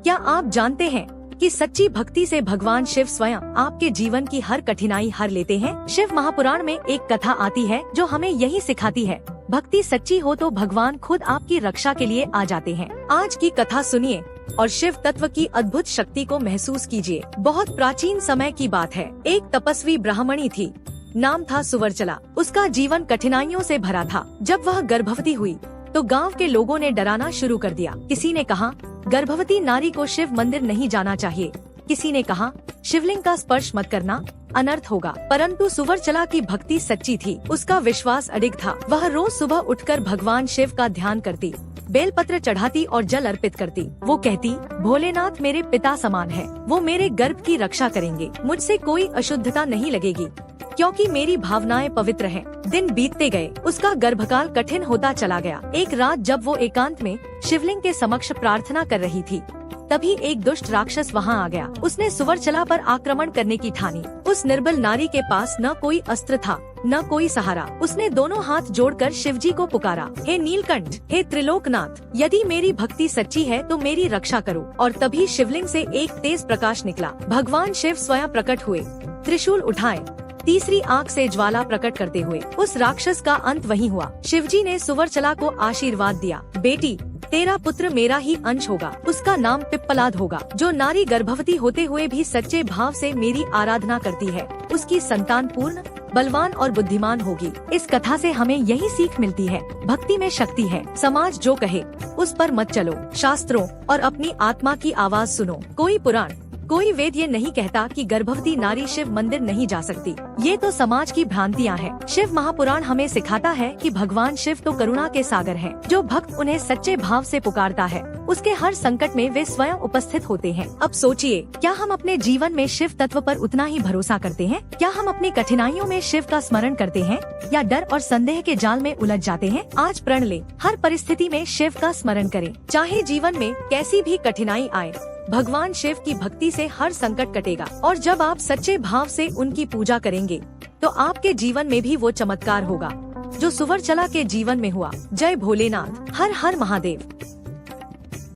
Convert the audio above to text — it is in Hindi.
क्या आप जानते हैं कि सच्ची भक्ति से भगवान शिव स्वयं आपके जीवन की हर कठिनाई हर लेते हैं। शिव महापुराण में एक कथा आती है जो हमें यही सिखाती है, भक्ति सच्ची हो तो भगवान खुद आपकी रक्षा के लिए आ जाते हैं। आज की कथा सुनिए और शिव तत्व की अद्भुत शक्ति को महसूस कीजिए। बहुत प्राचीन समय की बात है। एक तपस्वी ब्राह्मणी थी, नाम था सुवर्चला। उसका जीवन कठिनाइयों से भरा था। जब वह गर्भवती हुई तो गांव के लोगों ने डराना शुरू कर दिया। किसी ने कहा गर्भवती नारी को शिव मंदिर नहीं जाना चाहिए, किसी ने कहा शिवलिंग का स्पर्श मत करना, अनर्थ होगा। परंतु सुवर्चला की भक्ति सच्ची थी, उसका विश्वास अडिग था। वह रोज सुबह उठकर भगवान शिव का ध्यान करती, बेलपत्र चढ़ाती और जल अर्पित करती। वो कहती, भोलेनाथ मेरे पिता समान है, वो मेरे गर्भ की रक्षा करेंगे, मुझसे कोई अशुद्धता नहीं लगेगी क्योंकि मेरी भावनाएं पवित्र हैं। दिन बीतते गए, उसका गर्भकाल कठिन होता चला गया। एक रात जब वो एकांत में शिवलिंग के समक्ष प्रार्थना कर रही थी, तभी एक दुष्ट राक्षस वहां आ गया। उसने सुवर्चला पर आक्रमण करने की ठानी। उस निर्बल नारी के पास न कोई अस्त्र था, न कोई सहारा। उसने दोनों हाथ जोड़कर शिवजी को पुकारा, हे नीलकंठ, हे त्रिलोकनाथ, यदि मेरी भक्ति सच्ची है तो मेरी रक्षा करो। और तभी शिवलिंग से एक तेज प्रकाश निकला। भगवान शिव स्वयं प्रकट हुए, त्रिशूल उठाए, तीसरी आंख से ज्वाला प्रकट करते हुए। उस राक्षस का अंत वहीं हुआ। शिवजी ने सुवर्चला को आशीर्वाद दिया, बेटी तेरा पुत्र मेरा ही अंश होगा, उसका नाम पिप्पलाद होगा। जो नारी गर्भवती होते हुए भी सच्चे भाव से मेरी आराधना करती है, उसकी संतान पूर्ण, बलवान और बुद्धिमान होगी। इस कथा से हमें यही सीख मिलती है, भक्ति में शक्ति है। समाज जो कहे उस पर मत चलो, शास्त्रों और अपनी आत्मा की आवाज सुनो। कोई पुराण, कोई वेद ये नहीं कहता कि गर्भवती नारी शिव मंदिर नहीं जा सकती। ये तो समाज की भ्रांतियां हैं। शिव महापुराण हमें सिखाता है कि भगवान शिव तो करुणा के सागर हैं। जो भक्त उन्हें सच्चे भाव से पुकारता है, उसके हर संकट में वे स्वयं उपस्थित होते हैं। अब सोचिए, क्या हम अपने जीवन में शिव तत्व पर उतना ही भरोसा करते हैं? क्या हम अपनी कठिनाइयों में शिव का स्मरण करते हैं या डर और संदेह के जाल में उलझ जाते हैं? आज प्रण ले, हर परिस्थिति में शिव का स्मरण करें। चाहे जीवन में कैसी भी कठिनाई आए, भगवान शिव की भक्ति से हर संकट कटेगा। और जब आप सच्चे भाव से उनकी पूजा करेंगे तो आपके जीवन में भी वो चमत्कार होगा जो सुवर्चला के जीवन में हुआ। जय भोलेनाथ, हर हर महादेव।